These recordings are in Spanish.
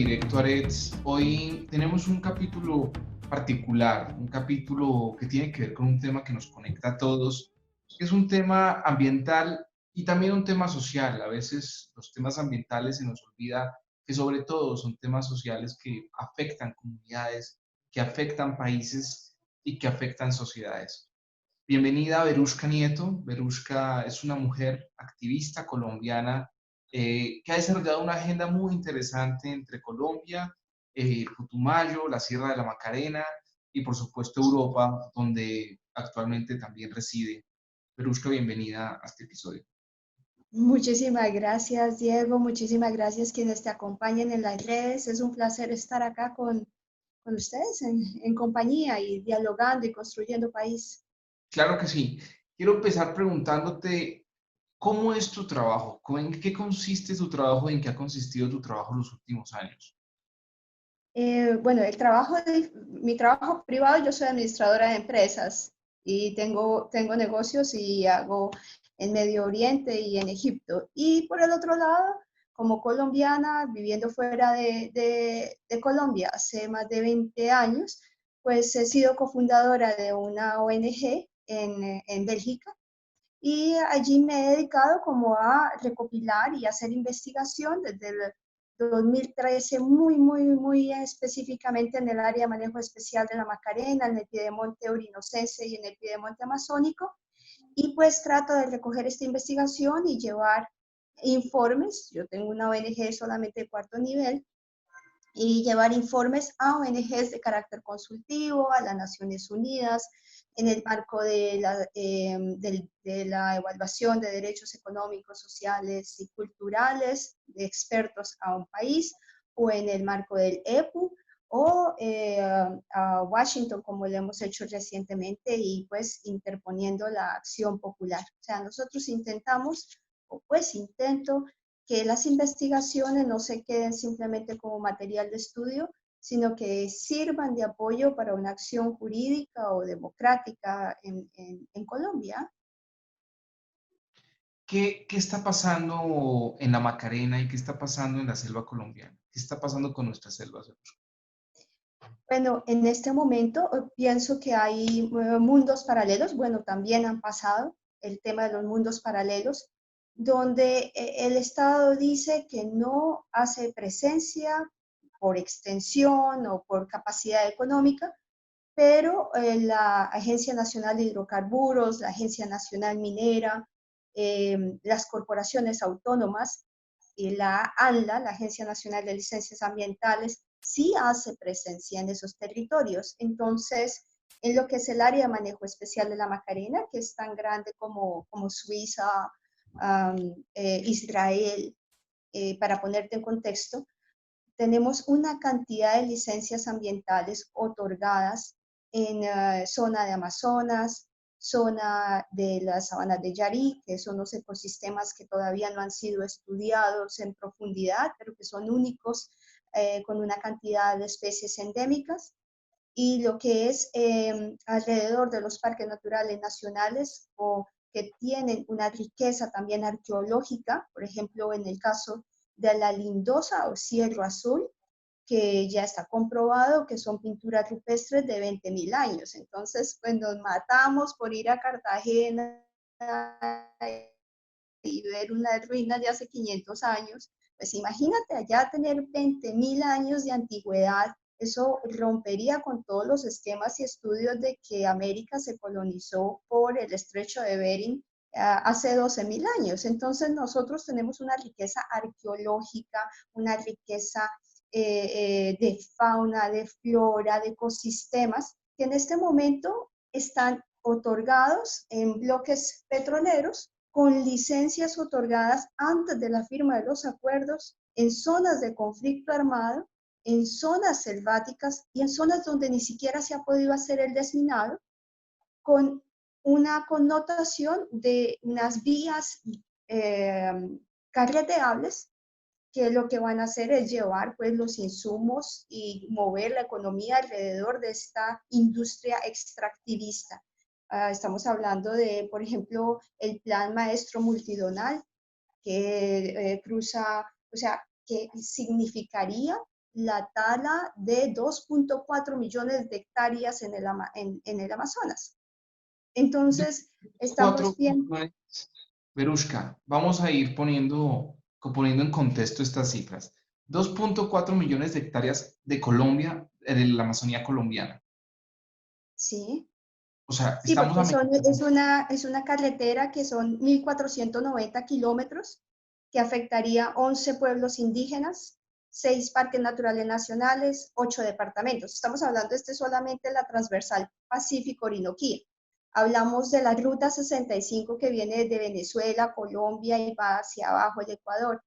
Directo Arets. Hoy tenemos un capítulo particular, un capítulo que tiene que ver con un tema que nos conecta a todos, que es un tema ambiental y también un tema social. A veces los temas ambientales se nos olvida que sobre todo son temas sociales que afectan comunidades, que afectan países y que afectan sociedades. Bienvenida a Verushka Nieto. Verushka es una mujer activista colombiana que ha desarrollado una agenda muy interesante entre Colombia, Putumayo, la Sierra de la Macarena y por supuesto Europa, donde actualmente también reside. Verushka, bienvenida a este episodio. Muchísimas gracias, Diego. Muchísimas gracias quienes te acompañan en las redes. Es un placer estar acá con ustedes en compañía y dialogando y construyendo país. Claro que sí. Quiero empezar preguntándote, ¿cómo es tu trabajo? ¿En qué consiste tu trabajo y en qué ha consistido tu trabajo en los últimos años? Bueno, mi trabajo privado, yo soy administradora de empresas y tengo negocios y hago en Medio Oriente y en Egipto. Y por el otro lado, como colombiana, viviendo fuera de Colombia hace más de 20 años, pues he sido cofundadora de una ONG en Bélgica y allí me he dedicado como a recopilar y hacer investigación desde el 2013, muy específicamente en el área de manejo especial de la Macarena, en el Piedemonte Orinocense y en el Piedemonte Amazónico. Y pues trato de recoger esta investigación y llevar informes. Yo tengo una ONG solamente de cuarto nivel, y llevar informes a ONGs de carácter consultivo, a las Naciones Unidas, en el marco de la evaluación de derechos económicos, sociales y culturales de expertos a un país, o en el marco del EPU, o a Washington, como lo hemos hecho recientemente, y pues interponiendo la acción popular. O sea, nosotros intentamos, o pues intento, que las investigaciones no se queden simplemente como material de estudio, sino que sirvan de apoyo para una acción jurídica o democrática en Colombia. ¿Qué está pasando en la Macarena y qué está pasando en la selva colombiana? ¿Qué está pasando con nuestras selvas? Bueno, en este momento pienso que hay mundos paralelos, bueno, también han pasado el tema de los mundos paralelos, donde el Estado dice que no hace presencia por extensión o por capacidad económica, pero la Agencia Nacional de Hidrocarburos, la Agencia Nacional Minera, las corporaciones autónomas y la ANLA, la Agencia Nacional de Licencias Ambientales, sí hace presencia en esos territorios. Entonces, en lo que es el área de manejo especial de la Macarena, que es tan grande como Suiza, Israel, para ponerte en contexto, tenemos una cantidad de licencias ambientales otorgadas en zona de Amazonas, zona de las sabanas de Yari, que son los ecosistemas que todavía no han sido estudiados en profundidad, pero que son únicos, con una cantidad de especies endémicas, y lo que es alrededor de los parques naturales nacionales o que tienen una riqueza también arqueológica, por ejemplo, en el caso de la lindosa o cierro azul, que ya está comprobado que son pinturas rupestres de 20.000 años. Entonces, pues nos matamos por ir a Cartagena y ver unas ruinas de hace 500 años. Pues imagínate allá tener 20.000 años de antigüedad. Eso rompería con todos los esquemas y estudios de que América se colonizó por el estrecho de Bering hace 12.000 años. Entonces nosotros tenemos una riqueza arqueológica, una riqueza de fauna, de flora, de ecosistemas, que en este momento están otorgados en bloques petroleros con licencias otorgadas antes de la firma de los acuerdos en zonas de conflicto armado, en zonas selváticas y en zonas donde ni siquiera se ha podido hacer el desminado, con una connotación de unas vías eh, carreteables que lo que van a hacer es llevar pues los insumos y mover la economía alrededor de esta industria extractivista. Estamos hablando de, por ejemplo, el plan maestro multidonal que cruza, o sea, que significaría la tala de 2.4 millones de hectáreas en el Amazonas. Entonces, estamos Cuatro viendo. millones. Verushka, vamos a ir poniendo en contexto estas cifras. 2.4 millones de hectáreas de Colombia, de la Amazonía colombiana. Sí, O sea, sí, estamos porque amenazando. es una carretera que son 1.490 kilómetros, que afectaría 11 pueblos indígenas, 6 parques naturales nacionales, 8 departamentos. Estamos hablando, solamente de la transversal Pacífico-Orinoquía. Hablamos de la Ruta 65 que viene de Venezuela, Colombia y va hacia abajo el Ecuador.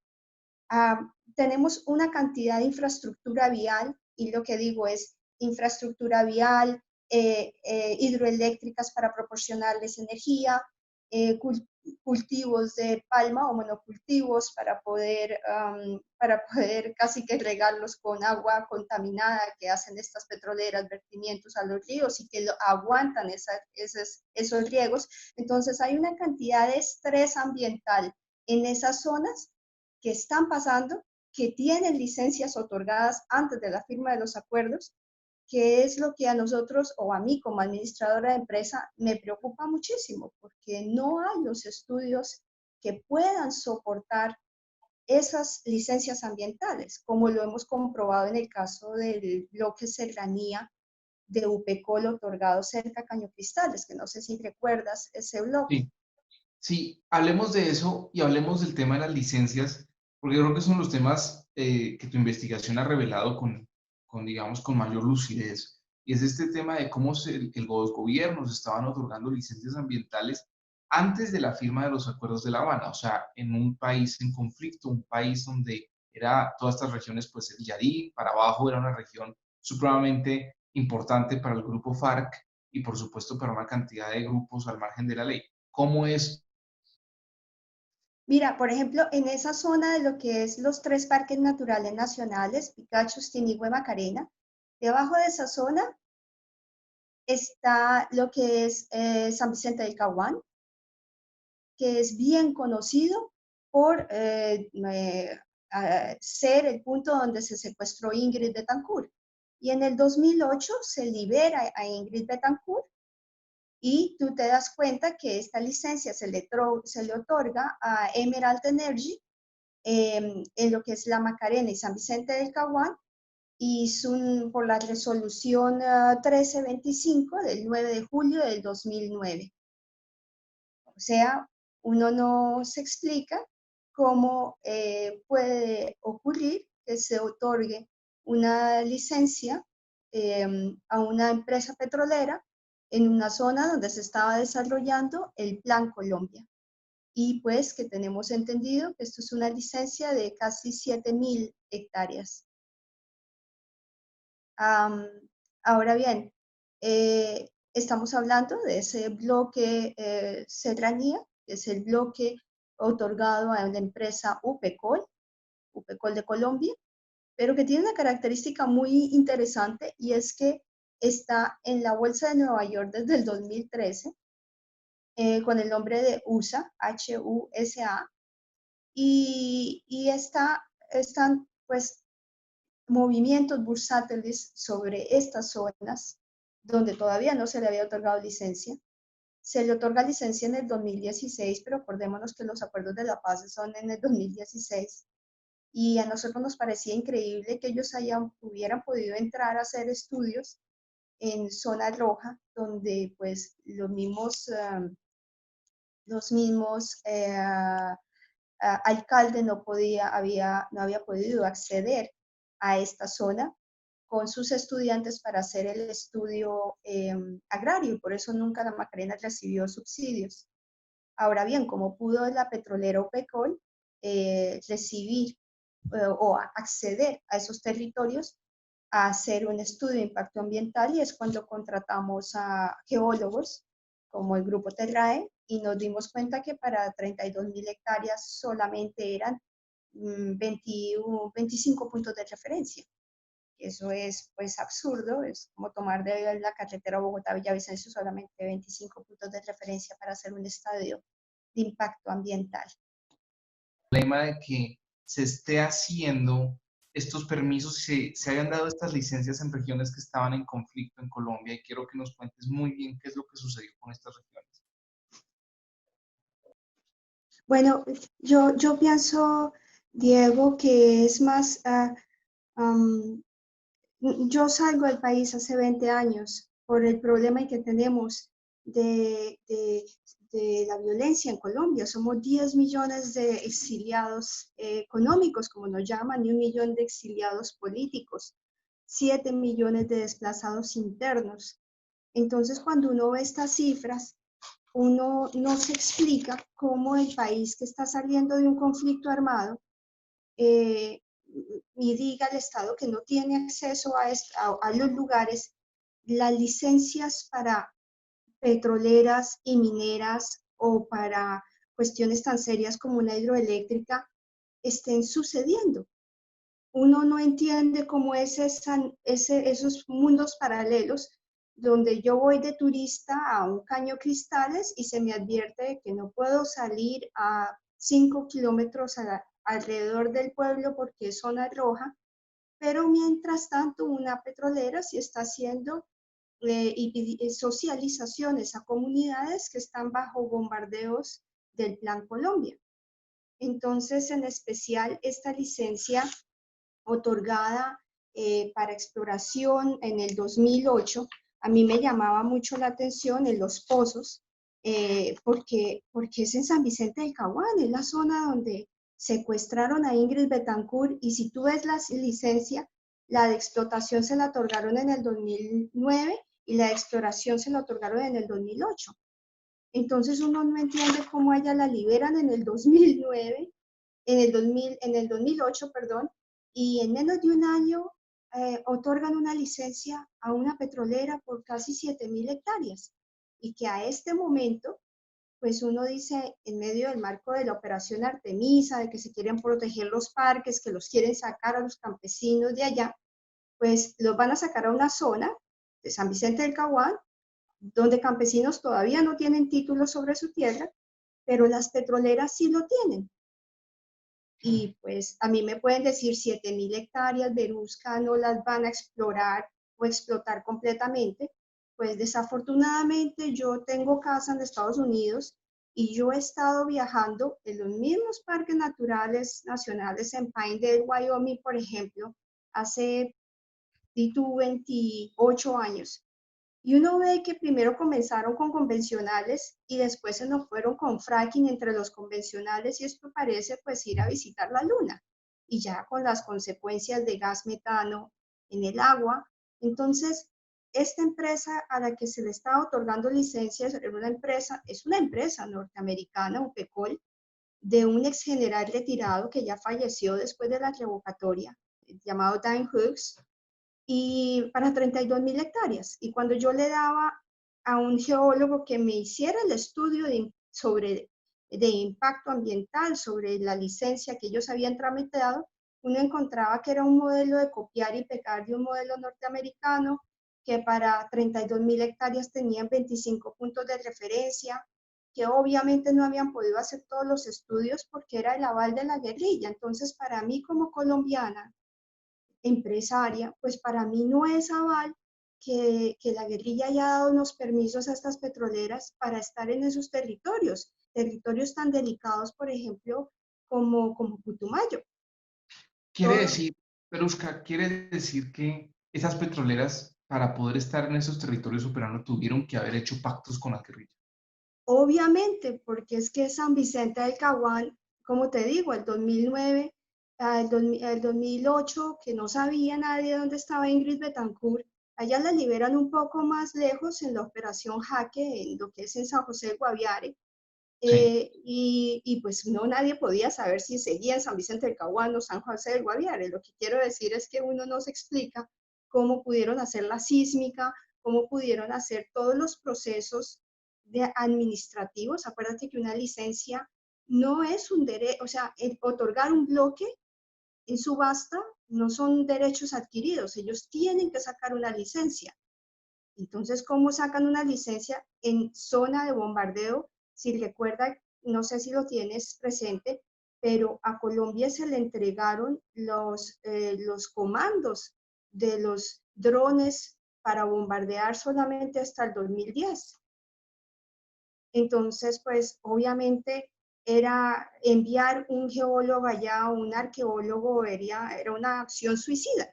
Tenemos una cantidad de infraestructura vial, y lo que digo es infraestructura vial, hidroeléctricas para proporcionarles energía, cultivos de palma o monocultivos para poder casi que regarlos con agua contaminada que hacen estas petroleras, vertimientos a los ríos y que aguantan esos riegos. Entonces hay una cantidad de estrés ambiental en esas zonas que están pasando, que tienen licencias otorgadas antes de la firma de los acuerdos, que es lo que a nosotros o a mí como administradora de empresa me preocupa muchísimo, porque no hay los estudios que puedan soportar esas licencias ambientales, como lo hemos comprobado en el caso del bloque Serranía de UPECOL otorgado cerca a Caño Cristales, que no sé si recuerdas ese bloque. Sí, sí, hablemos de eso y hablemos del tema de las licencias, porque creo que son los temas que tu investigación ha revelado digamos, con mayor lucidez. Y es este tema de cómo los gobiernos estaban otorgando licencias ambientales antes de la firma de los acuerdos de La Habana, o sea, en un país en conflicto, un país donde todas estas regiones, pues el Yadí, para abajo era una región supremamente importante para el grupo FARC y por supuesto para una cantidad de grupos al margen de la ley. ¿Cómo es? Mira, por ejemplo, en esa zona de lo que es los 3 parques naturales nacionales, Picacho, Tinigua y Macarena, debajo de esa zona está lo que es San Vicente del Caguán, que es bien conocido por ser el punto donde se secuestró Ingrid Betancourt. Y en el 2008 se libera a Ingrid Betancourt y tú te das cuenta que esta licencia se le otorga a Emerald Energy en lo que es la Macarena y San Vicente del Caguán, y por la resolución 1325 del 9 de julio del 2009. O sea, uno no se explica cómo puede ocurrir que se otorgue una licencia a una empresa petrolera en una zona donde se estaba desarrollando el Plan Colombia. Y pues que tenemos entendido que esto es una licencia de casi 7.000 hectáreas. Ahora bien, estamos hablando de ese bloque Serranía, que es el bloque otorgado a la empresa UPECOL, UPECOL de Colombia, pero que tiene una característica muy interesante, y es que está en la Bolsa de Nueva York desde el 2013 con el nombre de USA, HUSA, y están pues movimientos bursátiles sobre estas zonas donde todavía no se le había otorgado licencia. Se le otorga licencia en el 2016, pero acordémonos que los acuerdos de la paz son en el 2016. Y a nosotros nos parecía increíble que ellos hubieran podido entrar a hacer estudios en zona roja, donde pues los mismos alcalde no había podido acceder a esta zona con sus estudiantes para hacer el estudio agrario, y por eso nunca la Macarena recibió subsidios. Ahora bien, como pudo la petrolera OPECOL recibir o acceder a esos territorios a hacer un estudio de impacto ambiental, y es cuando contratamos a geólogos como el Grupo Terrae, y nos dimos cuenta que para 32.000 hectáreas solamente eran 25 puntos de referencia. Eso es pues absurdo, es como tomar de la carretera Bogotá-Villavicencio solamente 25 puntos de referencia para hacer un estudio de impacto ambiental. Problema de que se esté haciendo estos permisos, se hayan dado estas licencias en regiones que estaban en conflicto en Colombia, y quiero que nos cuentes muy bien qué es lo que sucedió con estas regiones. Bueno, yo pienso, Diego, que es más, yo salgo del país hace 20 años por el problema que tenemos de la violencia en Colombia. Somos 10 millones de exiliados económicos, como nos llaman, y 1 millón de exiliados políticos, 7 millones de desplazados internos. Entonces, cuando uno ve estas cifras, uno no se explica cómo el país que está saliendo de un conflicto armado eh, y diga al Estado que no tiene acceso a los lugares, las licencias para petroleras y mineras o para cuestiones tan serias como una hidroeléctrica estén sucediendo. Uno no entiende cómo es esos mundos paralelos donde yo voy de turista a un Caño Cristales y se me advierte que no puedo salir a 5 kilómetros alrededor del pueblo porque es zona roja, pero mientras tanto una petrolera sí está haciendo socializaciones a comunidades que están bajo bombardeos del Plan Colombia. Entonces, en especial, esta licencia otorgada para exploración en el 2008, a mí me llamaba mucho la atención en Los Pozos, porque es en San Vicente del Caguán, es la zona donde secuestraron a Ingrid Betancourt, y si tú ves la licencia, la de explotación se la otorgaron en el 2009 y la de exploración se la otorgaron en el 2008. Entonces uno no entiende cómo a ella la liberan en el 2009, en el 2008, perdón, y en menos de un año otorgan una licencia a una petrolera por casi 7.000 hectáreas. Y que a este momento, pues uno dice, en medio del marco de la operación Artemisa, de que se quieren proteger los parques, que los quieren sacar a los campesinos de allá, pues los van a sacar a una zona de San Vicente del Caguán, donde campesinos todavía no tienen títulos sobre su tierra, pero las petroleras sí lo tienen. Y pues a mí me pueden decir 7.000 hectáreas, Berusca no las van a explorar o explotar completamente. Pues desafortunadamente yo tengo casa en Estados Unidos y yo he estado viajando en los mismos parques naturales nacionales en Pinedale, Wyoming, por ejemplo, hace 28 años. Y uno ve que primero comenzaron con convencionales y después se nos fueron con fracking entre los convencionales, y esto parece pues ir a visitar la luna, y ya con las consecuencias de gas metano en el agua. Entonces, esta empresa a la que se le está otorgando licencias es una empresa norteamericana, UPECOL, de un ex general retirado que ya falleció después de la revocatoria, llamado Dan Hughes, y para 32.000 hectáreas. Y cuando yo le daba a un geólogo que me hiciera el estudio de impacto ambiental sobre la licencia que ellos habían tramitado, uno encontraba que era un modelo de copiar y pegar de un modelo norteamericano, que para 32.000 hectáreas tenían 25 puntos de referencia, que obviamente no habían podido hacer todos los estudios porque era el aval de la guerrilla. Entonces, para mí como colombiana, empresaria, pues para mí no es aval que la guerrilla haya dado unos permisos a estas petroleras para estar en esos territorios tan delicados, por ejemplo, como Putumayo. Quiere Todo, decir, Peruska, quiere decir que esas petroleras, para poder estar en esos territorios operando, tuvieron que haber hecho pactos con la guerrilla. obviamente, porque es que San Vicente del Caguán, como te digo, el 2009, el 2008, que no sabía nadie dónde estaba Ingrid Betancourt, allá la liberan un poco más lejos en la operación Jaque, en lo que es en San José de Guaviare, Sí. y pues no, nadie podía saber si seguía en San Vicente del Caguán o San José del Guaviare. Lo que quiero decir es que uno no se explica cómo pudieron hacer la sísmica, cómo pudieron hacer todos los procesos administrativos. Acuérdate que una licencia no es un derecho, o sea, otorgar un bloque en subasta no son derechos adquiridos, ellos tienen que sacar una licencia. Entonces, ¿cómo sacan una licencia en zona de bombardeo? Si recuerda, no sé si lo tienes presente, pero a Colombia se le entregaron los comandos de los drones para bombardear solamente hasta el 2010. Entonces, pues obviamente era enviar un geólogo allá, un arqueólogo, era una acción suicida.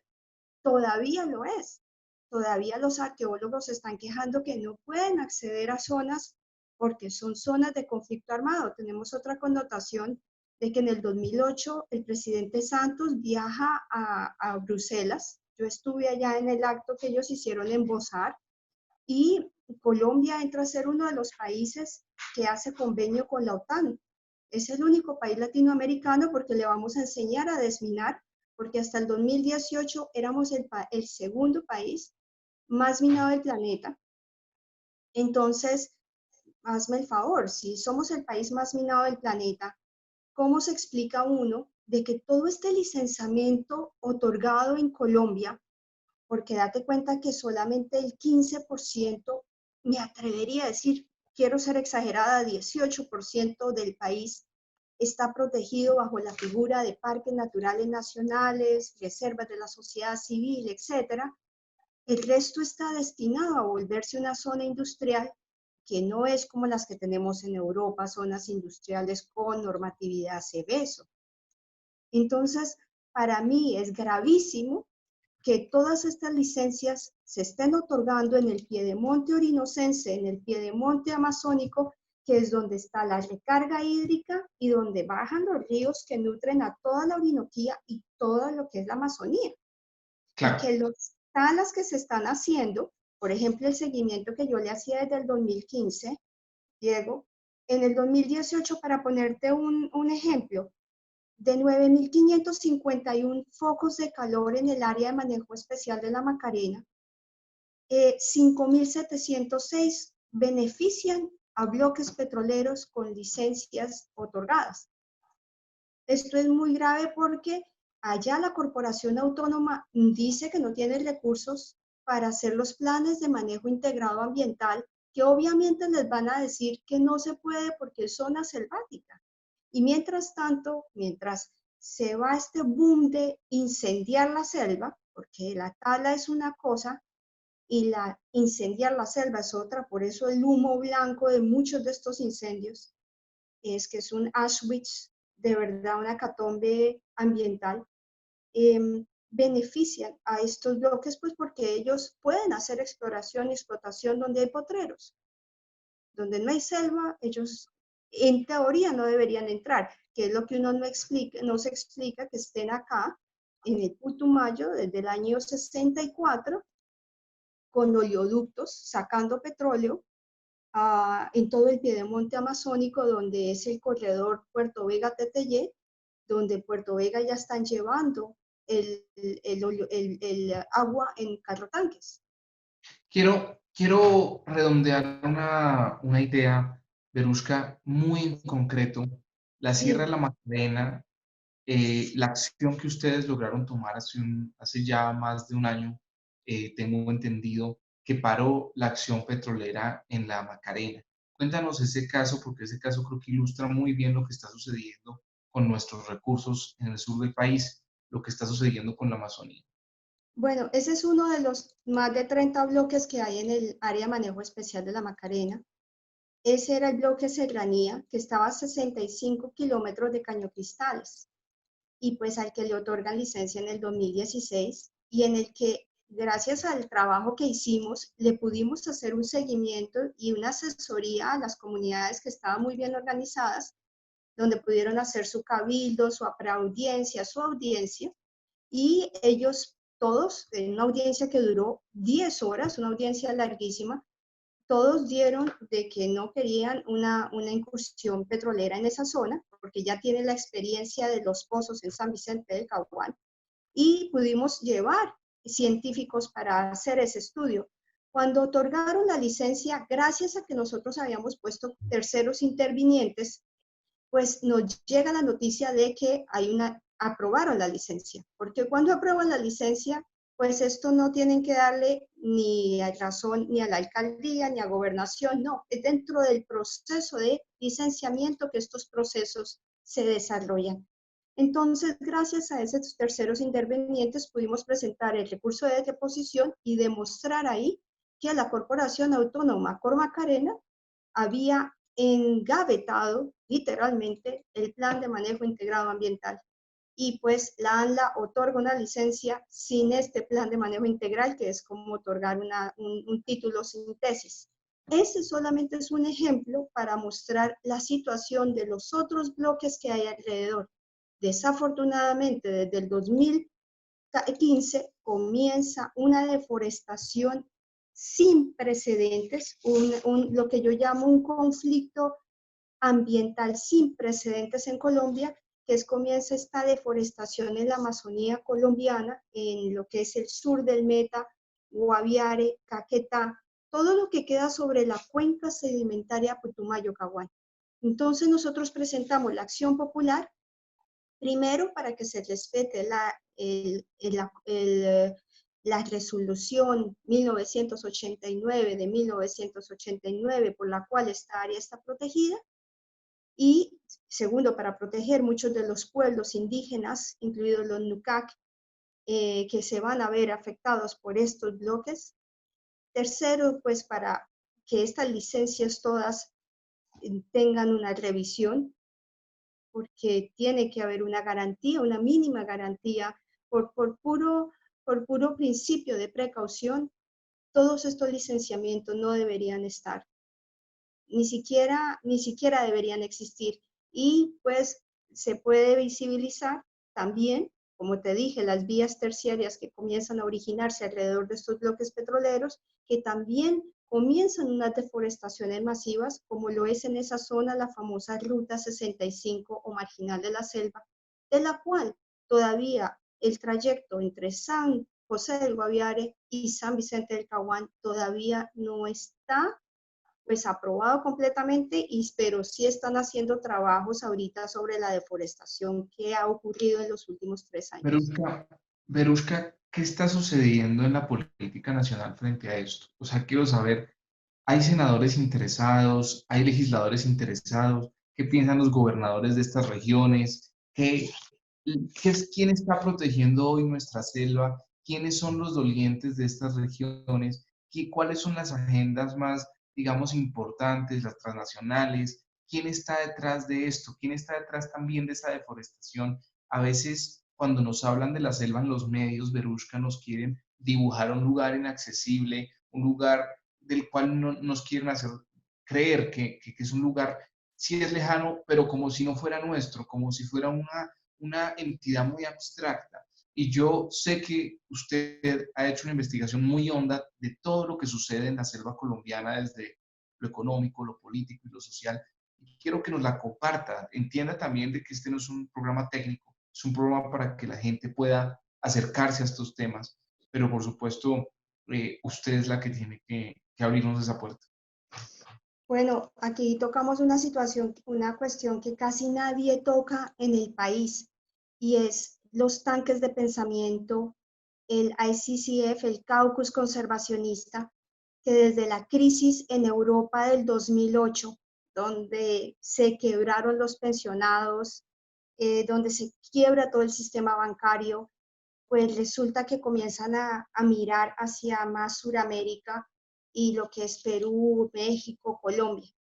Todavía lo es. Todavía los arqueólogos se están quejando que no pueden acceder a zonas porque son zonas de conflicto armado. Tenemos otra connotación de que en el 2008 el presidente Santos viaja a Bruselas. Yo estuve allá en el acto que ellos hicieron en Bozar y Colombia entra a ser uno de los países que hace convenio con la OTAN. Es el único país latinoamericano porque le vamos a enseñar a desminar, porque hasta el 2018 éramos el segundo país más minado del planeta. Entonces, hazme el favor, si somos el país más minado del planeta, ¿cómo se explica uno de que todo este licenciamiento otorgado en Colombia, porque date cuenta que solamente el 15%, me atrevería a decir, quiero ser exagerada, 18% del país está protegido bajo la figura de parques naturales nacionales, reservas de la sociedad civil, etcétera? El resto está destinado a volverse una zona industrial que no es como las que tenemos en Europa, zonas industriales con normatividad CBESO. Entonces, para mí es gravísimo que todas estas licencias se estén otorgando en el piedemonte orinocense, en el piedemonte amazónico, que es donde está la recarga hídrica y donde bajan los ríos que nutren a toda la Orinoquía y todo lo que es la Amazonía. Y Claro. que los talas que se están haciendo, por ejemplo, el seguimiento que yo le hacía desde el 2015, Diego, en el 2018, para ponerte un ejemplo, de 9.551 focos de calor en el área de manejo especial de la Macarena, 5.706 benefician a bloques petroleros con licencias otorgadas. Esto es muy grave porque allá la corporación autónoma dice que no tiene recursos para hacer los planes de manejo integrado ambiental, que obviamente les van a decir que no se puede porque es zona selvática. Y mientras tanto, mientras se va este boom de incendiar la selva, porque la tala es una cosa y incendiar la selva es otra, por eso el humo blanco de muchos de estos incendios es que es un Auschwitz, de verdad una catombe ambiental, benefician a estos bloques pues porque ellos pueden hacer exploración y explotación donde hay potreros. Donde no hay selva, ellos en teoría no deberían entrar, que es lo que uno no se explica que estén acá en el Putumayo desde el año 64 con oleoductos sacando petróleo en todo el piedemonte amazónico, donde es el corredor Puerto Vega-Teteyé, donde Puerto Vega ya están llevando el agua en carrotanques. Quiero redondear una idea, Verushka, muy en concreto. La Sierra de Sí, la Magdalena, la acción que ustedes lograron tomar hace ya más de un año, tengo entendido que paró la acción petrolera en la Macarena. Cuéntanos ese caso, porque ese caso creo que ilustra muy bien lo que está sucediendo con nuestros recursos en el sur del país, lo que está sucediendo con la Amazonía. bueno, ese es uno de los más de 30 bloques que hay en el área de manejo especial de la Macarena. Ese era el bloque Serranía, que estaba a 65 kilómetros de Cañocristales, y pues al que le otorgan licencia en el 2016, y en el que, gracias al trabajo que hicimos, le pudimos hacer un seguimiento y una asesoría a las comunidades que estaban muy bien organizadas, donde pudieron hacer su cabildo, su preaudiencia, su audiencia, y ellos todos, en una audiencia que duró 10 horas, una audiencia larguísima, todos dieron de que no querían una incursión petrolera en esa zona, porque ya tienen la experiencia de los pozos en San Vicente del Caguán, y pudimos llevar científicos para hacer ese estudio. Cuando otorgaron la licencia, gracias a que nosotros habíamos puesto terceros intervinientes, pues nos llega la noticia de que aprobaron la licencia, porque cuando aprueban la licencia, pues esto no tienen que darle ni a razón ni a la alcaldía ni a gobernación, no, es dentro del proceso de licenciamiento que estos procesos se desarrollan. Entonces, gracias a esos terceros intervenientes, pudimos presentar el recurso de deposición y demostrar ahí que la Corporación Autónoma Cormacarena había engavetado literalmente el plan de manejo integrado ambiental. Y pues la ANLA otorga una licencia sin este plan de manejo integral, que es como otorgar un título sin tesis. Ese solamente es un ejemplo para mostrar la situación de los otros bloques que hay alrededor. Desafortunadamente, desde el 2015 comienza una deforestación sin precedentes, lo que yo llamo un conflicto ambiental sin precedentes en Colombia, que comienza esta deforestación en la Amazonía colombiana, en lo que es el sur del Meta, Guaviare, Caquetá, todo lo que queda sobre la cuenca sedimentaria Putumayo-Caguán. Entonces nosotros presentamos la acción popular, primero para que se respete la resolución 1989 de 1989, por la cual esta área está protegida, y segundo, para proteger muchos de los pueblos indígenas, incluidos los Nucac, que se van a ver afectados por estos bloques. Tercero, pues para que estas licencias todas tengan una revisión, porque tiene que haber una garantía, una mínima garantía, por puro principio de precaución. Todos estos licenciamientos no deberían estar, ni siquiera deberían existir. Y pues se puede visibilizar también, como te dije, las vías terciarias que comienzan a originarse alrededor de estos bloques petroleros, que también comienzan unas deforestaciones masivas, como lo es en esa zona la famosa Ruta 65 o Marginal de la Selva, de la cual todavía el trayecto entre San José del Guaviare y San Vicente del Caguán todavía no está pues aprobado completamente, pero sí están haciendo trabajos ahorita sobre la deforestación que ha ocurrido en los últimos 3 años. Verushka, ¿qué está sucediendo en la política nacional frente a esto? O sea, quiero saber, ¿hay senadores interesados? ¿Hay legisladores interesados? ¿Qué piensan los gobernadores de estas regiones? ¿Quién está protegiendo hoy nuestra selva? ¿Quiénes son los dolientes de estas regiones? ¿Cuáles son las agendas más, digamos, importantes, las transnacionales? ¿Quién está detrás de esto? ¿Quién está detrás también de esa deforestación? A veces, cuando nos hablan de la selva en los medios, Verushka, nos quieren dibujar un lugar inaccesible, un lugar del cual no, nos quieren hacer creer que es un lugar, sí es lejano, pero como si no fuera nuestro, como si fuera una entidad muy abstracta. Y yo sé que usted ha hecho una investigación muy honda de todo lo que sucede en la selva colombiana desde lo económico, lo político y lo social. Y quiero que nos la comparta. Entienda también de que este no es un programa técnico, es un programa para que la gente pueda acercarse a estos temas. Pero por supuesto, usted es la que tiene que abrirnos esa puerta. Bueno, aquí tocamos una situación, una cuestión que casi nadie toca en el país, y es los tanques de pensamiento, el ICCF, el Caucus Conservacionista, que desde la crisis en Europa del 2008, donde se quebraron los pensionados, donde se quiebra todo el sistema bancario, pues resulta que comienzan a mirar hacia más Suramérica y lo que es Perú, México, Colombia.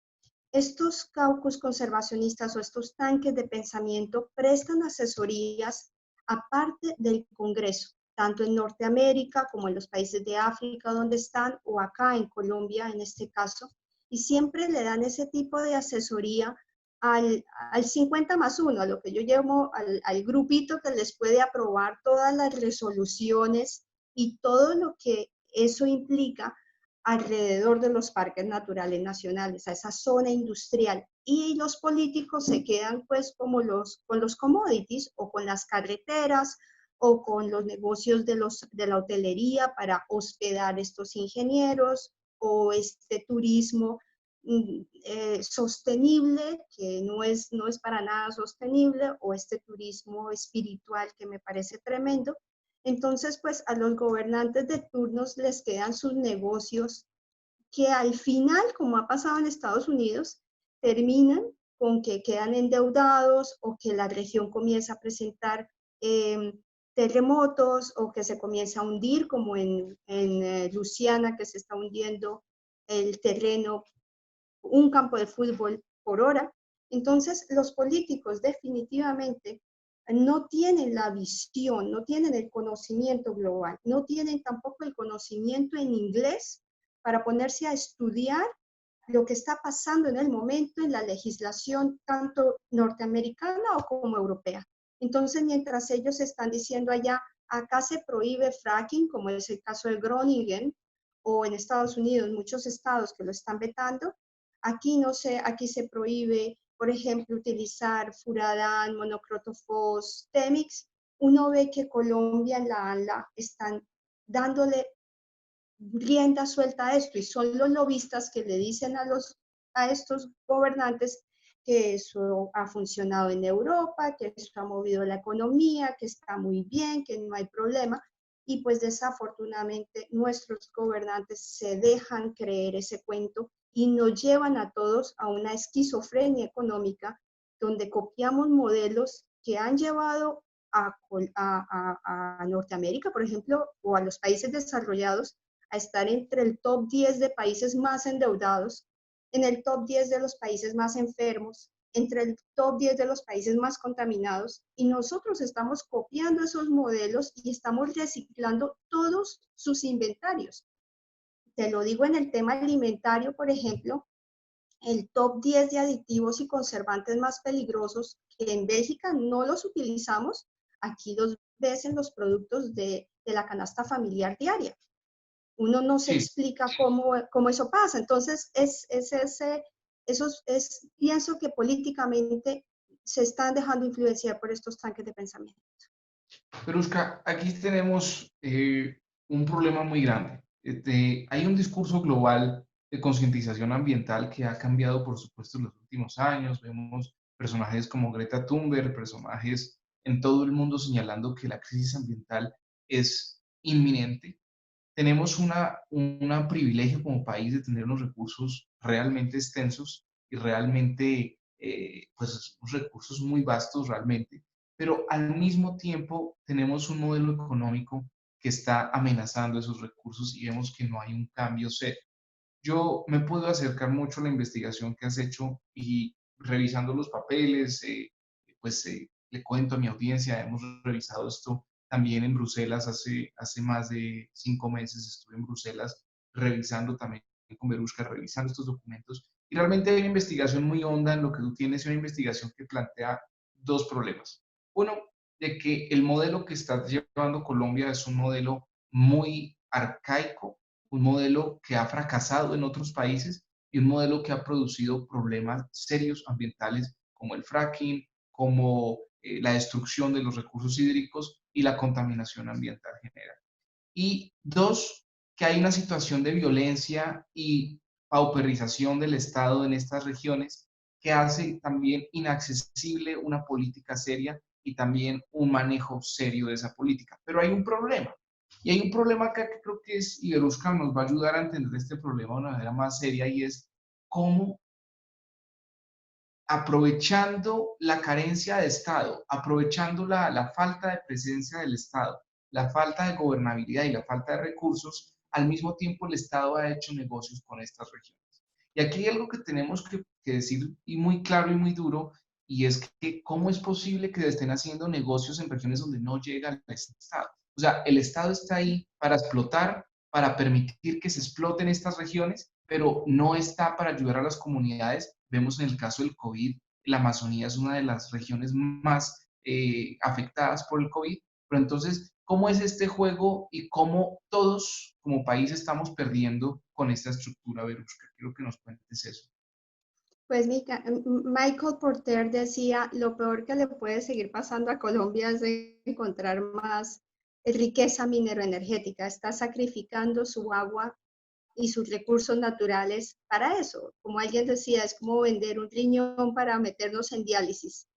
Estos caucus conservacionistas o estos tanques de pensamiento prestan asesorías aparte del Congreso, tanto en Norteamérica como en los países de África donde están, o acá en Colombia en este caso, y siempre le dan ese tipo de asesoría al 50+1, a lo que yo llamo al grupito que les puede aprobar todas las resoluciones y todo lo que eso implica alrededor de los parques naturales nacionales, a esa zona industrial. Y los políticos se quedan pues como con los commodities o con las carreteras o con los negocios de la hotelería para hospedar estos ingenieros, o este turismo sostenible, que no es para nada sostenible, o este turismo espiritual que me parece tremendo. Entonces, pues a los gobernantes de turnos les quedan sus negocios que al final, como ha pasado en Estados Unidos, terminan con que quedan endeudados o que la región comienza a presentar terremotos o que se comienza a hundir, como en Luisiana, que se está hundiendo el terreno, un campo de fútbol por hora. Entonces, los políticos definitivamente no tienen la visión, no tienen el conocimiento global, no tienen tampoco el conocimiento en inglés para ponerse a estudiar lo que está pasando en el momento en la legislación tanto norteamericana o como europea. Entonces, mientras ellos están diciendo allá, acá se prohíbe fracking, como es el caso de Groningen, o en Estados Unidos, muchos estados que lo están vetando, aquí no sé, aquí se prohíbe, por ejemplo, utilizar furadán, monocrotofos, Temix. Uno ve que Colombia en la ANLA están dándole rienda suelta a esto y son los lobistas que le dicen a estos gobernantes que eso ha funcionado en Europa, que eso ha movido la economía, que está muy bien, que no hay problema. Y pues desafortunadamente nuestros gobernantes se dejan creer ese cuento y nos llevan a todos a una esquizofrenia económica donde copiamos modelos que han llevado a Norteamérica, por ejemplo, o a los países desarrollados a estar entre el top 10 de países más endeudados, en el top 10 de los países más enfermos, entre el top 10 de los países más contaminados, y nosotros estamos copiando esos modelos y estamos reciclando todos sus inventarios. Te lo digo en el tema alimentario, por ejemplo, el top 10 de aditivos y conservantes más peligrosos, que en Bélgica no los utilizamos, aquí los ves en los productos de la canasta familiar diaria. Uno no se Sí, explica cómo eso pasa. Entonces, pienso que políticamente se están dejando influenciar por estos tanques de pensamiento. pero Oscar, aquí tenemos un problema muy grande. Hay un discurso global de concientización ambiental que ha cambiado, por supuesto, en los últimos años. Vemos personajes como Greta Thunberg, personajes en todo el mundo señalando que la crisis ambiental es inminente. Tenemos un privilegio como país de tener unos recursos realmente extensos y realmente, pues, unos recursos muy vastos realmente, pero al mismo tiempo tenemos un modelo económico que está amenazando esos recursos y vemos que no hay un cambio serio. Yo me puedo acercar mucho a la investigación que has hecho y revisando los papeles, pues le cuento a mi audiencia, hemos revisado esto también en Bruselas hace más de 5 meses, estuve en Bruselas revisando también con Verushka, revisando estos documentos y realmente hay una investigación muy honda en lo que tú tienes, una investigación que plantea dos problemas. Uno, de que el modelo que está llevando Colombia es un modelo muy arcaico, un modelo que ha fracasado en otros países y un modelo que ha producido problemas serios ambientales como el fracking, como la destrucción de los recursos hídricos y la contaminación ambiental general. Y dos, que hay una situación de violencia y pauperización del Estado en estas regiones que hace también inaccesible una política seria y también un manejo serio de esa política. Pero hay un problema. Y hay un problema acá que creo que es, y Verusca nos va a ayudar a entender este problema de una manera más seria, y es cómo aprovechando la carencia de Estado, aprovechando la falta de presencia del Estado, la falta de gobernabilidad y la falta de recursos, al mismo tiempo el Estado ha hecho negocios con estas regiones. Y aquí hay algo que tenemos que decir y muy claro y muy duro, y es que cómo es posible que estén haciendo negocios en regiones donde no llega el Estado. O sea, el Estado está ahí para explotar, para permitir que se exploten estas regiones, pero no está para ayudar a las comunidades. Vemos en el caso del COVID, la Amazonía es una de las regiones más afectadas por el COVID, pero entonces, ¿cómo es este juego y cómo todos como país estamos perdiendo con esta estructura, Verushka? Quiero que nos cuentes eso. Pues Michael Porter decía, lo peor que le puede seguir pasando a Colombia es encontrar más riqueza mineroenergética. Está sacrificando su agua y sus recursos naturales para eso. Como alguien decía, es como vender un riñón para meternos en diálisis.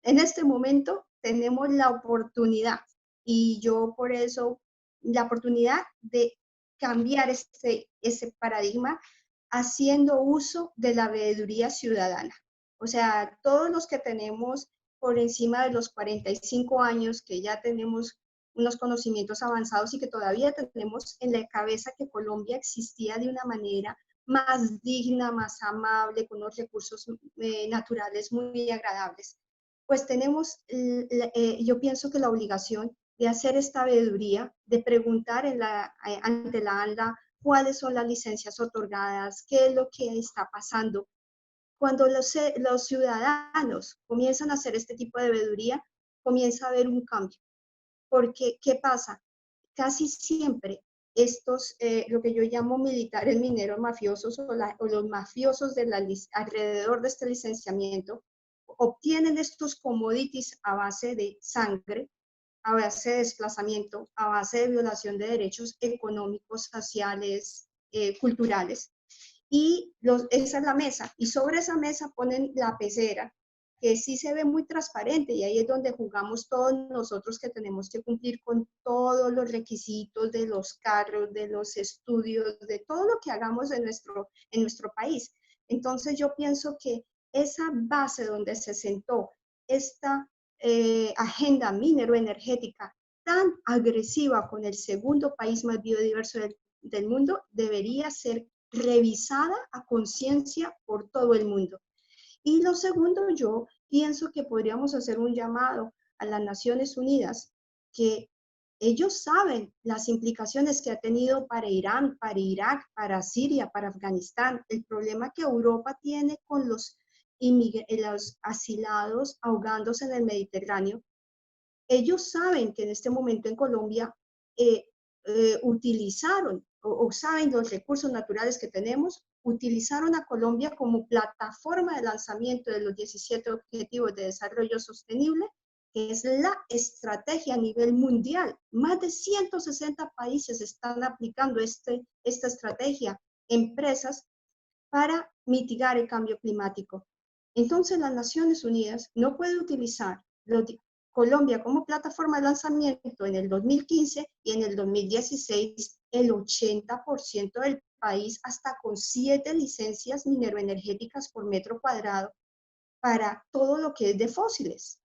En este momento tenemos la oportunidad y yo por eso, la oportunidad de cambiar ese paradigma haciendo uso de la veeduría ciudadana. O sea, todos los que tenemos por encima de los 45 años, que ya tenemos unos conocimientos avanzados y que todavía tenemos en la cabeza que Colombia existía de una manera más digna, más amable, con unos recursos naturales muy agradables, pues tenemos, yo pienso que la obligación de hacer esta veeduría, de preguntar ante la ANLA cuáles son las licencias otorgadas, qué es lo que está pasando. Cuando los ciudadanos comienzan a hacer este tipo de veeduría, comienza a haber un cambio. Porque, ¿qué pasa? Casi siempre estos, lo que yo llamo militares mineros mafiosos o los mafiosos alrededor de este licenciamiento, obtienen estos commodities a base de sangre, a base de desplazamiento, a base de violación de derechos económicos, sociales, culturales. Y esa es la mesa. Y sobre esa mesa ponen la pecera, que sí se ve muy transparente, y ahí es donde jugamos todos nosotros que tenemos que cumplir con todos los requisitos de los carros, de los estudios, de todo lo que hagamos en nuestro país. Entonces yo pienso que esa base donde se sentó esta agenda mineroenergética tan agresiva con el segundo país más biodiverso del mundo debería ser revisada a conciencia por todo el mundo. Y lo segundo, yo pienso que podríamos hacer un llamado a las Naciones Unidas, que ellos saben las implicaciones que ha tenido para Irán, para Irak, para Siria, para Afganistán, el problema que Europa tiene con los asilados ahogándose en el Mediterráneo. Ellos saben que en este momento en Colombia eh, utilizaron o saben los recursos naturales que tenemos, utilizaron a Colombia como plataforma de lanzamiento de los 17 Objetivos de Desarrollo Sostenible, que es la estrategia a nivel mundial. Más de 160 países están aplicando esta estrategia, empresas, para mitigar el cambio climático. Entonces, las Naciones Unidas no pueden utilizar Colombia como plataforma de lanzamiento en el 2015 y en el 2016 el 80% del país, hasta con 7 licencias mineroenergéticas por metro cuadrado para todo lo que es de fósiles.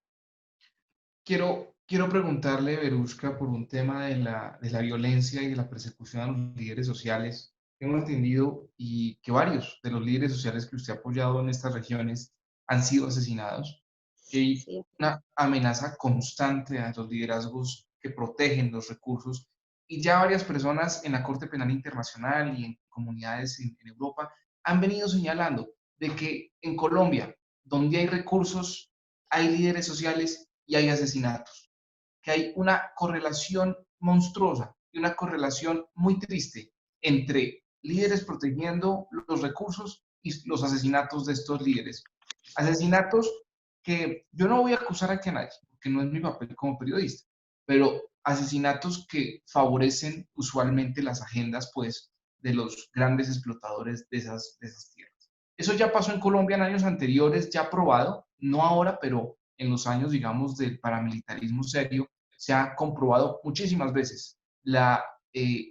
Quiero preguntarle, Verushka, por un tema de la violencia y de la persecución a los líderes sociales. Tengo entendido y que varios de los líderes sociales que usted ha apoyado en estas regiones han sido asesinados, que hay Sí. una amenaza constante a los liderazgos que protegen los recursos, y ya varias personas en la Corte Penal Internacional y en comunidades en Europa han venido señalando de que en Colombia, donde hay recursos, hay líderes sociales y hay asesinatos, que hay una correlación monstruosa y una correlación muy triste entre líderes protegiendo los recursos y los asesinatos de estos líderes. Asesinatos que yo no voy a acusar aquí a nadie, porque no es mi papel como periodista, pero asesinatos que favorecen usualmente las agendas, pues, de los grandes explotadores de esas tierras. Eso ya pasó en Colombia en años anteriores, ya probado, no ahora, pero en los años, digamos, del paramilitarismo serio, se ha comprobado muchísimas veces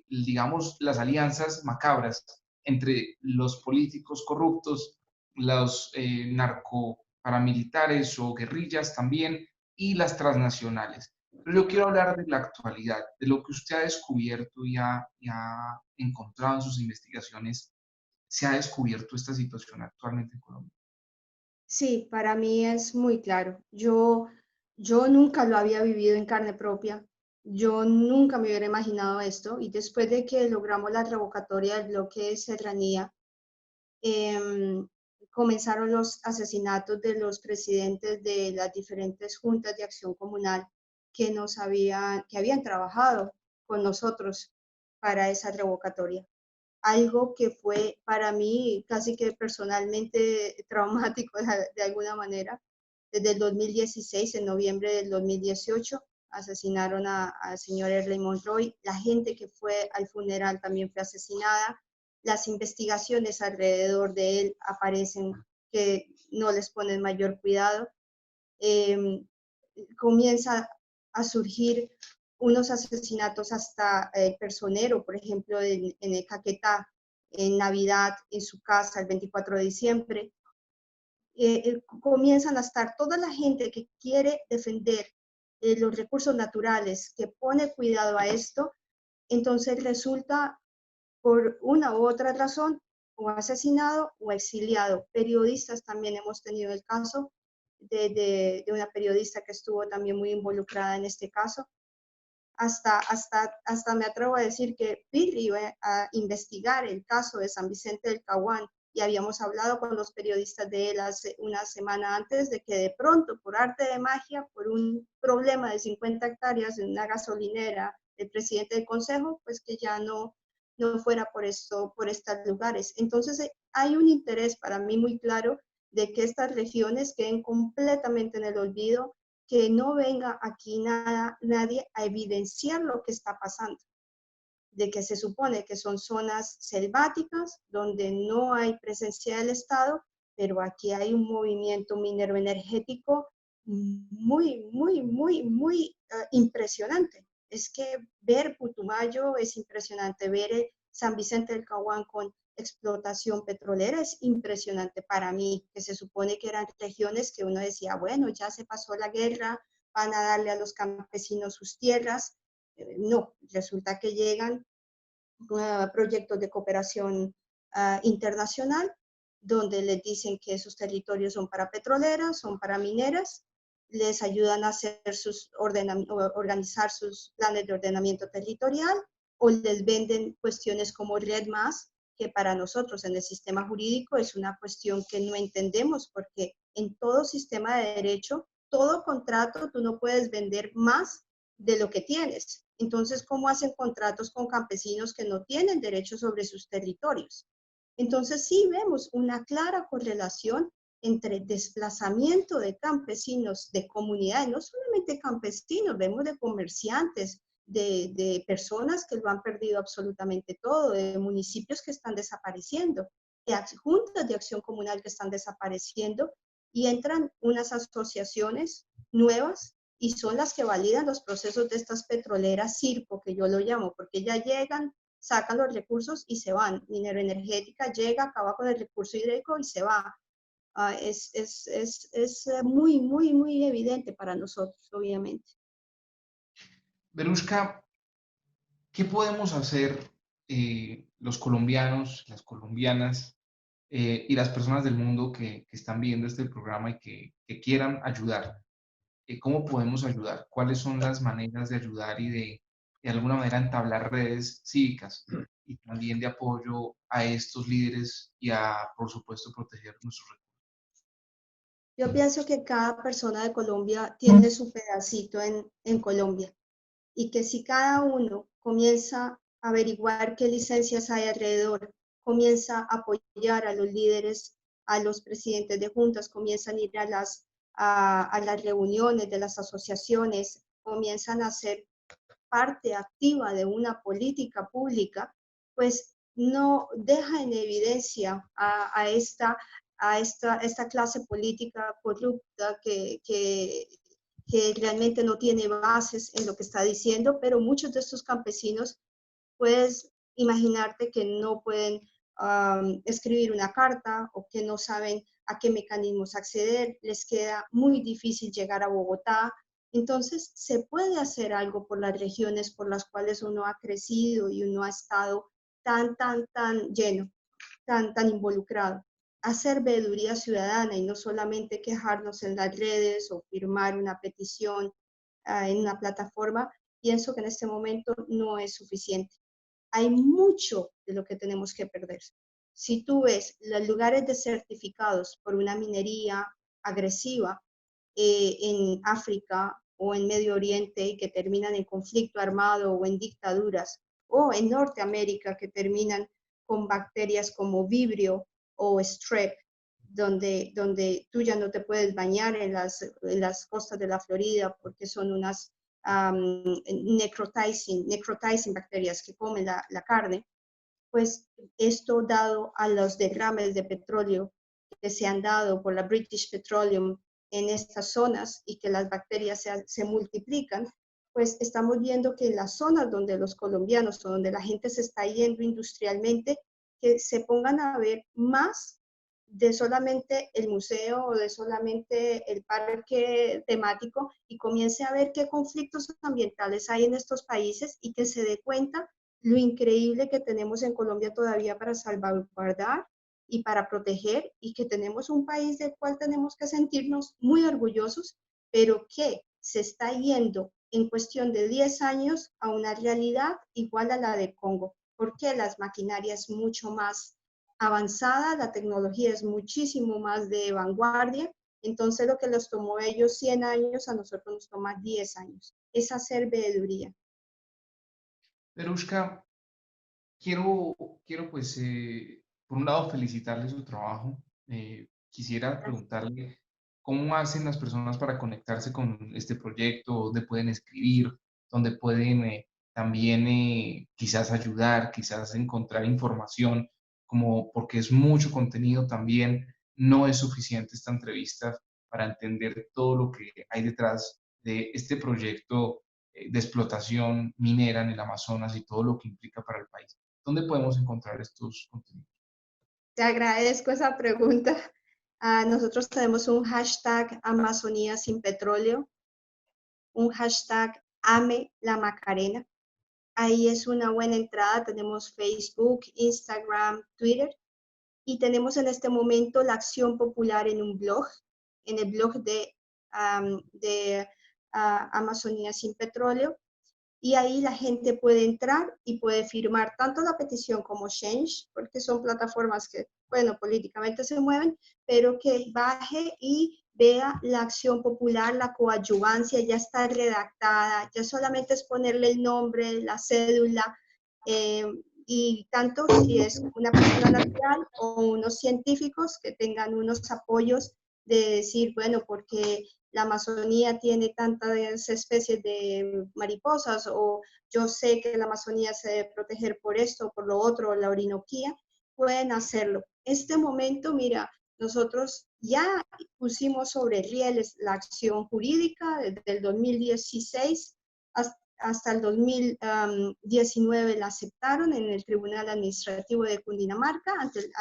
digamos, las alianzas macabras entre los políticos corruptos, los narcoparamilitares o guerrillas también, y las transnacionales. Pero yo quiero hablar de la actualidad, de lo que usted ha descubierto y ha encontrado en sus investigaciones. ¿Se ha descubierto esta situación actualmente en Colombia? Sí, para mí es muy claro. Yo nunca lo había vivido en carne propia. Yo nunca me hubiera imaginado esto. Y después de que logramos la revocatoria del bloque de Serranía, eh, comenzaron los asesinatos de los presidentes de las diferentes juntas de acción comunal que habían trabajado con nosotros para esa revocatoria. Algo que fue para mí casi que personalmente traumático de alguna manera. Desde el 2016, en noviembre del 2018, asesinaron al señor Erley Monroy. La gente que fue al funeral también fue asesinada. Las investigaciones alrededor de él aparecen que no les ponen mayor cuidado. Comienza a surgir unos asesinatos hasta el personero, por ejemplo, en el Caquetá, en Navidad, en su casa, el 24 de diciembre. comienzan a estar toda la gente que quiere defender los recursos naturales, que pone cuidado a esto, entonces resulta por una u otra razón o asesinado o exiliado. Periodistas también hemos tenido el caso de una periodista que estuvo también muy involucrada en este caso. Hasta me atrevo a decir que Pirri iba a investigar el caso de San Vicente del Caguán y habíamos hablado con los periodistas de él hace una semana antes de que de pronto, por arte de magia, por un problema de 50 hectáreas en una gasolinera del presidente del consejo, pues que ya no fuera por esto, por estos lugares. Entonces hay un interés para mí muy claro de que estas regiones queden completamente en el olvido, que no venga aquí nadie a evidenciar lo que está pasando, de que se supone que son zonas selváticas donde no hay presencia del Estado, pero aquí hay un movimiento minero energético muy impresionante. Es que ver Putumayo es impresionante, ver San Vicente del Caguán con explotación petrolera es impresionante para mí, que se supone que eran regiones que uno decía, bueno, ya se pasó la guerra, van a darle a los campesinos sus tierras. No, resulta que llegan proyectos de cooperación internacional donde les dicen que esos territorios son para petroleras, son para mineras, les ayudan a hacer organizar sus planes de ordenamiento territorial o les venden cuestiones como Red Más, que para nosotros en el sistema jurídico es una cuestión que no entendemos porque en todo sistema de derecho, todo contrato, tú no puedes vender más de lo que tienes. Entonces, ¿cómo hacen contratos con campesinos que no tienen derecho sobre sus territorios? Entonces, sí vemos una clara correlación entre desplazamiento de campesinos, de comunidades, no solamente campesinos, vemos de comerciantes, de personas que lo han perdido absolutamente todo, de municipios que están desapareciendo, de juntas de acción comunal que están desapareciendo, y entran unas asociaciones nuevas y son las que validan los procesos de estas petroleras circo, que yo lo llamo, porque ya llegan, sacan los recursos y se van. Minero Energética llega, acaba con el recurso hídrico y se va. Es muy evidente para nosotros, obviamente. Verushka, ¿qué podemos hacer los colombianos, las colombianas y las personas del mundo que están viendo este programa y que quieran ayudar? ¿Cómo podemos ayudar? ¿Cuáles son las maneras de ayudar y de alguna manera entablar redes cívicas y también de apoyo a estos líderes y a, por supuesto, proteger nuestros recursos? Yo pienso que cada persona de Colombia tiene su pedacito en Colombia y que si cada uno comienza a averiguar qué licencias hay alrededor, comienza a apoyar a los líderes, a los presidentes de juntas, comienzan a ir a las reuniones de las asociaciones, comienzan a ser parte activa de una política pública, pues no deja en evidencia esta clase política corrupta que realmente no tiene bases en lo que está diciendo, pero muchos de estos campesinos, puedes imaginarte que no pueden escribir una carta o que no saben a qué mecanismos acceder, les queda muy difícil llegar a Bogotá. Entonces, se puede hacer algo por las regiones por las cuales uno ha crecido y uno ha estado tan lleno, tan involucrado. Hacer veeduría ciudadana y no solamente quejarnos en las redes o firmar una petición en una plataforma, pienso que en este momento no es suficiente. Hay mucho de lo que tenemos que perder. Si tú ves los lugares desertificados por una minería agresiva en África o en Medio Oriente y que terminan en conflicto armado o en dictaduras, o en Norteamérica que terminan con bacterias como Vibrio o Strep, donde tú ya no te puedes bañar en las costas de la Florida porque son unas necrotizing bacterias que comen la carne, pues esto dado a los derrames de petróleo que se han dado por la British Petroleum en estas zonas y que las bacterias se multiplican, pues estamos viendo que en las zonas donde los colombianos o donde la gente se está yendo industrialmente, que se pongan a ver más de solamente el museo o de solamente el parque temático y comience a ver qué conflictos ambientales hay en estos países y que se dé cuenta lo increíble que tenemos en Colombia todavía para salvaguardar y para proteger, y que tenemos un país del cual tenemos que sentirnos muy orgullosos, pero que se está yendo en cuestión de 10 años a una realidad igual a la de Congo, porque las maquinarias mucho más avanzada, la tecnología es muchísimo más de vanguardia, entonces lo que les tomó a ellos 100 años, a nosotros nos toma 10 años. Es hacer veeduría. Verushka, quiero pues, por un lado, felicitarle su trabajo. Quisiera Gracias. preguntarle cómo hacen las personas para conectarse con este proyecto, dónde pueden escribir, dónde pueden también quizás ayudar, quizás encontrar información, como porque es mucho contenido también, no es suficiente esta entrevista para entender todo lo que hay detrás de este proyecto de explotación minera en el Amazonas y todo lo que implica para el país. ¿Dónde podemos encontrar estos contenidos? Te agradezco esa pregunta. Nosotros tenemos un hashtag Amazonía sin petróleo, un hashtag Ame la Macarena. Ahí es una buena entrada. Tenemos Facebook, Instagram, Twitter. Y tenemos en este momento la acción popular en un blog, en el blog de Amazonía sin petróleo. Y ahí la gente puede entrar y puede firmar tanto la petición como Change, porque son plataformas que, bueno, políticamente se mueven, pero que baje y vea la acción popular, la coadyuvancia, ya está redactada, ya solamente es ponerle el nombre, la cédula, eh, y tanto si es una persona natural o unos científicos que tengan unos apoyos de decir, bueno, porque la Amazonía tiene tantas especies de mariposas, o yo sé que la Amazonía se debe proteger por esto, por lo otro, la Orinoquía, pueden hacerlo. Este momento, mira, nosotros ya pusimos sobre rieles la acción jurídica desde el 2016 hasta el 2019 la aceptaron en el Tribunal Administrativo de Cundinamarca, ante el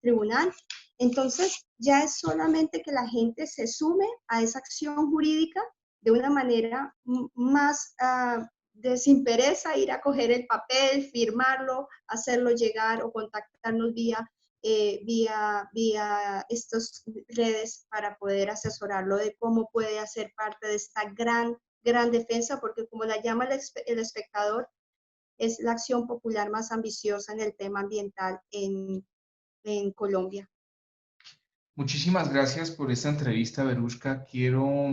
tribunal. Entonces, ya es solamente que la gente se sume a esa acción jurídica de una manera más sin pereza, ir a coger el papel, firmarlo, hacerlo llegar o contactarnos vía estas redes para poder asesorarlo de cómo puede hacer parte de esta gran defensa, porque como la llama el espectador, es la acción popular más ambiciosa en el tema ambiental en Colombia. Muchísimas gracias por esta entrevista, Verushka. Quiero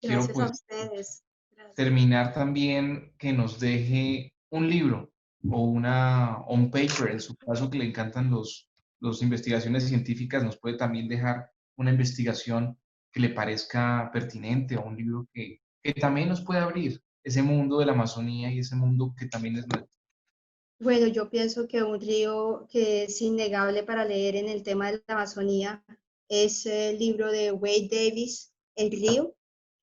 Gracias a pues ustedes. Gracias. terminar también que nos deje un libro o un paper, en su caso que le encantan los investigaciones científicas, nos puede también dejar una investigación que le parezca pertinente o un libro que también nos puede abrir ese mundo de la Amazonía y ese mundo que también es nuestro. Bueno, yo pienso que un río que es innegable para leer en el tema de la Amazonía es el libro de Wade Davis, El río.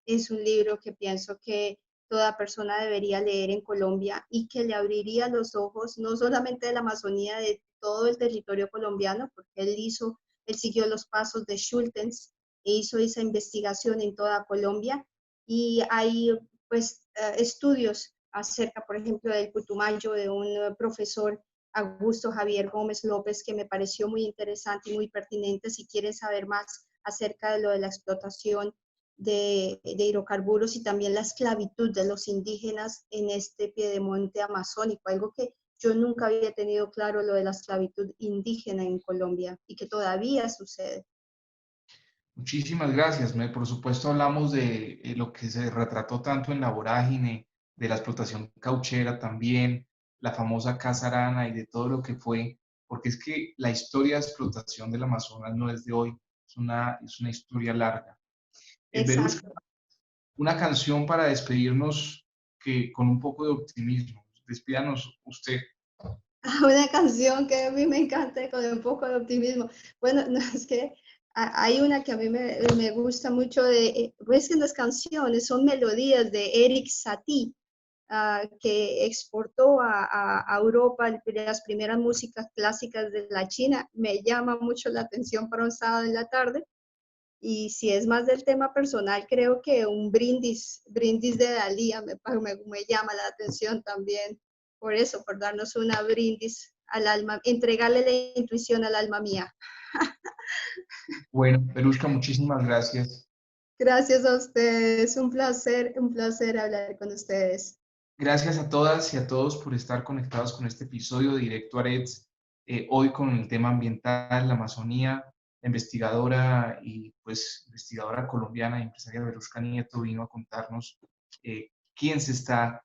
Es un libro que pienso que toda persona debería leer en Colombia y que le abriría los ojos no solamente de la Amazonía, de todo el territorio colombiano, porque él siguió los pasos de Schultens e hizo esa investigación en toda Colombia, y hay pues estudios acerca, por ejemplo, del Putumayo, de un profesor Augusto Javier Gómez López, que me pareció muy interesante y muy pertinente si quieren saber más acerca de lo de la explotación de hidrocarburos y también la esclavitud de los indígenas en este piedemonte amazónico, algo que yo nunca había tenido claro, lo de la esclavitud indígena en Colombia y que todavía sucede. Muchísimas gracias. Por supuesto, hablamos de lo que se retrató tanto en La Vorágine, de la explotación cauchera también, la famosa Casa Arana y de todo lo que fue, porque es que la historia de explotación del Amazonas no es de hoy, es una historia larga. Verushka, Exacto. una canción para despedirnos con un poco de optimismo. Despídanos usted. Una canción que a mí me encanta con un poco de optimismo. Bueno, no, es que hay una que a mí me gusta mucho, es que las canciones son melodías de Eric Satie. que exportó a Europa las primeras músicas clásicas de la China, me llama mucho la atención para un sábado en la tarde. Y si es más del tema personal, creo que un brindis de Dalía me llama la atención también. Por eso, por darnos una brindis al alma, entregarle la intuición al alma mía. Bueno, Belushka, muchísimas gracias. Gracias a ustedes, un placer hablar con ustedes. Gracias a todas y a todos por estar conectados con este episodio de Directo Arets, hoy con el tema ambiental, la Amazonía. La investigadora y pues investigadora colombiana y empresaria Belushka Nieto vino a contarnos quién se está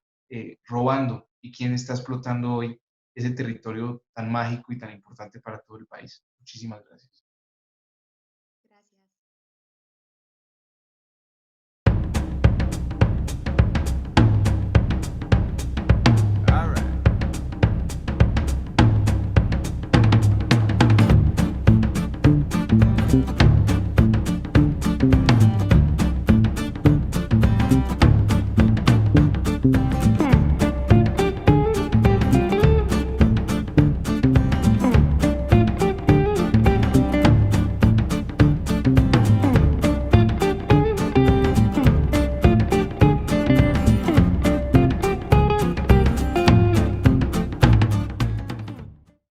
robando y quién está explotando hoy ese territorio tan mágico y tan importante para todo el país. Muchísimas gracias.